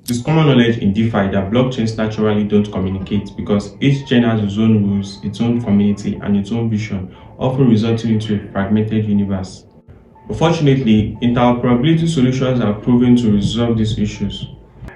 It is common knowledge in DeFi that blockchains naturally don't communicate because each chain has its own rules, its own community, and its own vision, often resulting into a fragmented universe. Unfortunately, interoperability solutions are proven to resolve these issues.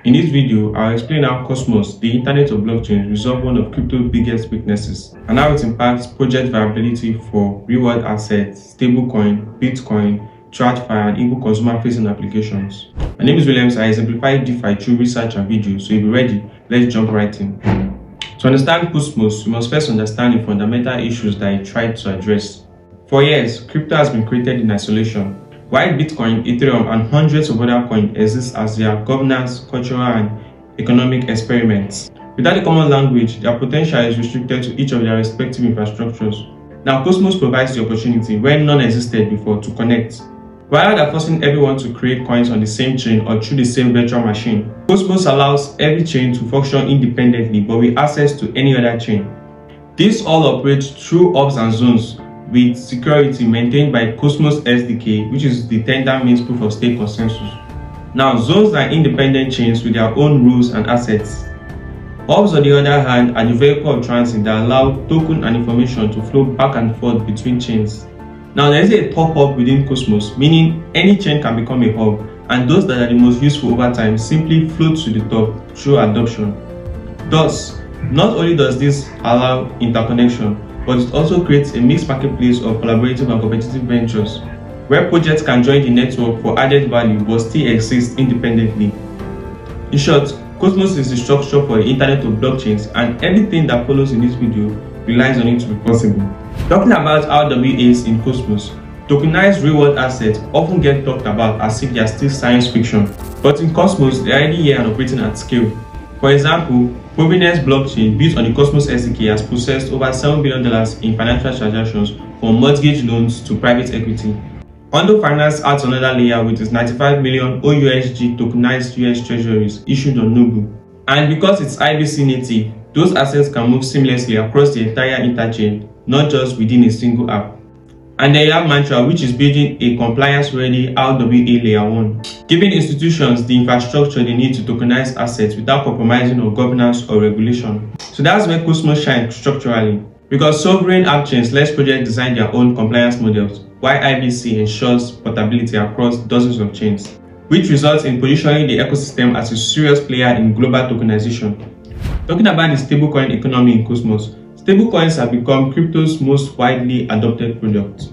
In this video, I'll explain how Cosmos, the Internet of Blockchains, resolved one of crypto's biggest weaknesses, and how it impacts project viability for real-world assets, stablecoin, Bitcoin, TradFi, and even consumer-facing applications. My name is Williams. I exemplify DeFi through research and videos, so if you're ready, let's jump right in. To understand Cosmos, we must first understand the fundamental issues that it tried to address. For years, crypto has been created in isolation, while Bitcoin, Ethereum, and hundreds of other coins exist as their governance, cultural, and economic experiments. Without a common language, their potential is restricted to each of their respective infrastructures. Now, Cosmos provides the opportunity, where none existed before, to connect. Rather than forcing everyone to create coins on the same chain or through the same virtual machine, Cosmos allows every chain to function independently but with access to any other chain. This all operates through hubs and zones, with security maintained by Cosmos SDK, which is the tender means proof of stake consensus. Now, zones are independent chains with their own rules and assets. Hubs, on the other hand, are the vehicle of transit that allow token and information to flow back and forth between chains. Now, there is a top hub within Cosmos, meaning any chain can become a hub, and those that are the most useful over time simply float to the top through adoption. Thus, not only does this allow interconnection, but it also creates a mixed marketplace of collaborative and competitive ventures, where projects can join the network for added value but still exist independently. In short, Cosmos is the structure for the Internet of Blockchains, and everything that follows in this video relies on it to be possible. Talking about RWAs in Cosmos, tokenized real-world assets often get talked about as if they are still science fiction, but in Cosmos they are already here and operating at scale. For example, Provenance blockchain built on the Cosmos SDK has processed over $7 billion in financial transactions from mortgage loans to private equity. Ondo Finance adds another layer with its 95 million OUSG tokenized US treasuries issued on Noble. And because it's IBC native, those assets can move seamlessly across the entire interchain, not just within a single app. And then you have Mantra, which is building a compliance-ready RWA layer 1, giving institutions the infrastructure they need to tokenize assets without compromising on governance or regulation. So that's where Cosmos shines structurally, because sovereign app chains let projects design their own compliance models, while IBC ensures portability across dozens of chains, which results in positioning the ecosystem as a serious player in global tokenization. Talking about the stablecoin economy in Cosmos, stablecoins have become crypto's most widely adopted product.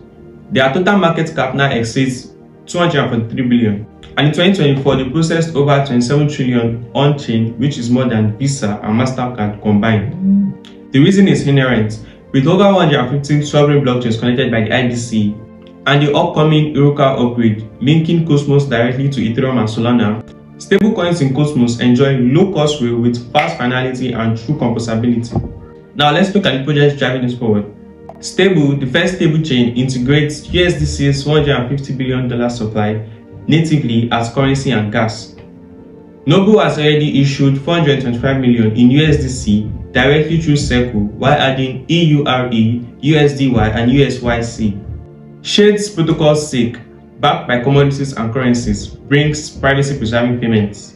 Their total market cap now exceeds 243 billion, and in 2024 they processed over 27 trillion on-chain, which is more than Visa and MasterCard combined. The reason is inherent. With over 150 sovereign blockchains connected by the IBC, and the upcoming Iroquois upgrade linking Cosmos directly to Ethereum and Solana, stablecoins in Cosmos enjoy low-cost rail with fast finality and true composability. Now let's look at the projects driving this forward. Stable, the first stable chain, integrates USDC's $150 billion supply natively as currency and gas. Noble has already issued 425 million in USDC directly through Circle while adding EURE, USDY, and USYC. Shade's protocol SIG, backed by commodities and currencies, brings privacy-preserving payments.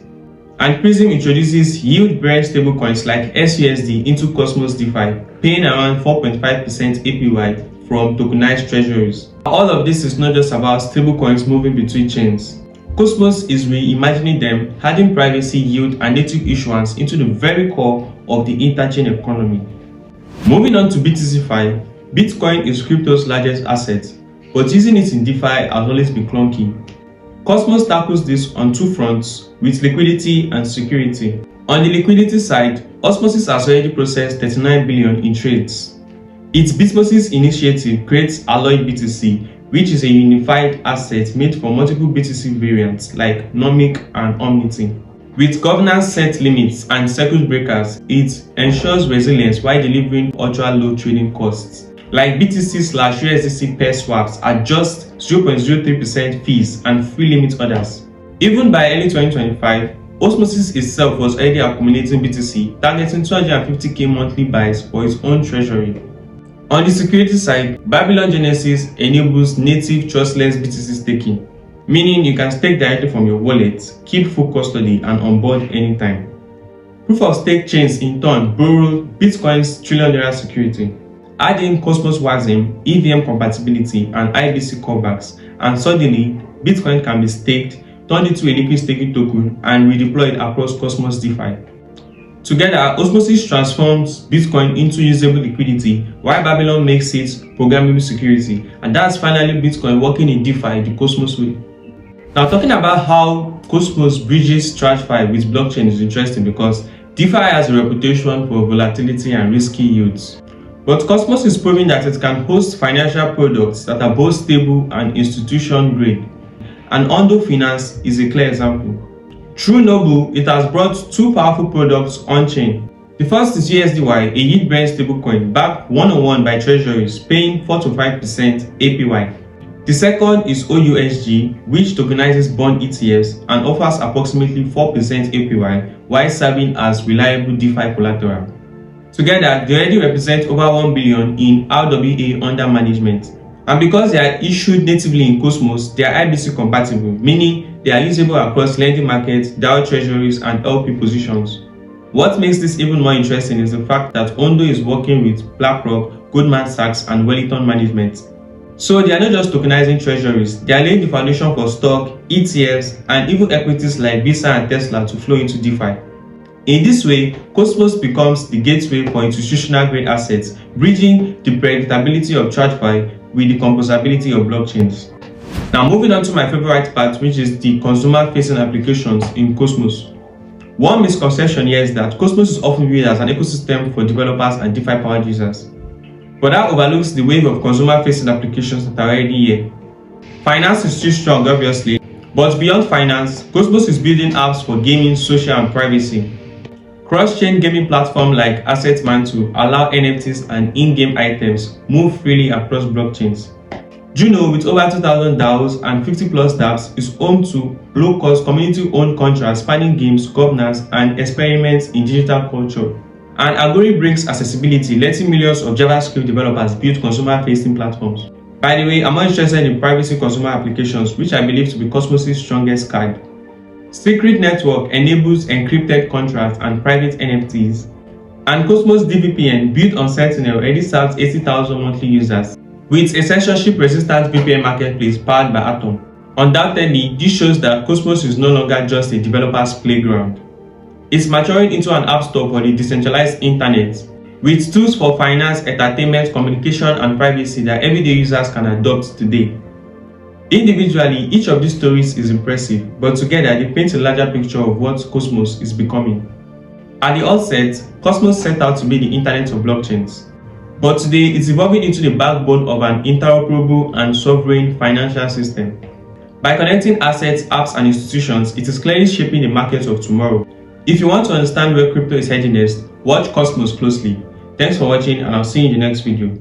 And Prism introduces yield-bearing stablecoins like SUSD into Cosmos DeFi, paying around 4.5% APY from tokenized treasuries. All of this is not just about stablecoins moving between chains. Cosmos is reimagining them, adding privacy, yield, and native issuance into the very core of the interchain economy. Moving on to BTCFi, Bitcoin is crypto's largest asset, but using it in DeFi has always been clunky. Cosmos tackles this on two fronts, with liquidity and security. On the liquidity side, Osmosis has already processed 39 billion in trades. Its Bitmosis initiative creates Alloy BTC, which is a unified asset made from multiple BTC variants like Nomic and Omnity. With governance set limits and circuit breakers, it ensures resilience while delivering ultra-low trading costs, like BTC/USDC pair swaps at just 0.03% fees and free limit orders. Even by early 2025, Osmosis itself was already accumulating BTC, targeting 250k monthly buys for its own treasury. On the security side, Babylon Genesis enables native trustless BTC staking. meaning you can stake directly from your wallet, keep full custody, and onboard anytime. Proof of stake chains in turn borrow Bitcoin's trillion dollar security. Add in Cosmos WASM, EVM compatibility, and IBC callbacks, and suddenly Bitcoin can be staked, turned into a liquid staking token, and redeployed across Cosmos DeFi. Together, osmosis transforms Bitcoin into usable liquidity, while Babylon makes it programmable security, and that's finally Bitcoin working in DeFi the Cosmos way. Now, talking about how Cosmos bridges TradFi with blockchain is interesting because DeFi has a reputation for volatility and risky yields. But Cosmos is proving that it can host financial products that are both stable and institution grade. And Ondo Finance is a clear example. Through Noble, it has brought two powerful products on-chain. The first is USDY, a yield-bearing stablecoin backed one-on-one by treasuries, paying 4 to 5% APY. The second is OUSG, which tokenizes bond ETFs and offers approximately 4% APY while serving as reliable DeFi collateral. Together, they already represent over 1 billion in RWA under management. And because they are issued natively in Cosmos, they are IBC compatible, meaning they are usable across lending markets, DAO treasuries, and LP positions. What makes this even more interesting is the fact that Ondo is working with BlackRock, Goldman Sachs, and Wellington Management. So they are not just tokenizing treasuries, they are laying the foundation for stock, ETFs, and even equities like Visa and Tesla to flow into DeFi. In this way, Cosmos becomes the gateway for institutional grade assets, bridging the predictability of TradFi with the composability of blockchains. Now moving on to my favorite part, which is the consumer-facing applications in Cosmos. One misconception here is that Cosmos is often viewed as an ecosystem for developers and DeFi-powered users. But that overlooks the wave of consumer-facing applications that are already here. Finance is still strong, obviously, but beyond finance, Cosmos is building apps for gaming, social, and privacy. Cross-chain gaming platforms like Asset Mantle allow NFTs and in-game items move freely across blockchains. Juno, with over 2,000 DAOs and 50 plus dApps, is home to low-cost community-owned contracts spanning games, governance, and experiments in digital culture. And Agori brings accessibility, letting millions of JavaScript developers build consumer-facing platforms. By the way, I'm more interested in privacy consumer applications, which I believe to be Cosmos' strongest card. Secret Network enables encrypted contracts and private NFTs. And Cosmos DVPN, built on Sentinel, already serves 80,000 monthly users, with a censorship-resistant VPN marketplace powered by Atom. Undoubtedly, this shows that Cosmos is no longer just a developer's playground. It's maturing into an app store for the decentralized internet, with tools for finance, entertainment, communication, and privacy that everyday users can adopt today. Individually, each of these stories is impressive, but together they paint a larger picture of what Cosmos is becoming. At the outset, Cosmos set out to be the internet of blockchains, but today it's evolving into the backbone of an interoperable and sovereign financial system. By connecting assets, apps, and institutions, it is clearly shaping the market of tomorrow. If you want to understand where crypto is heading next, watch Cosmos closely. Thanks for watching, and I'll see you in the next video.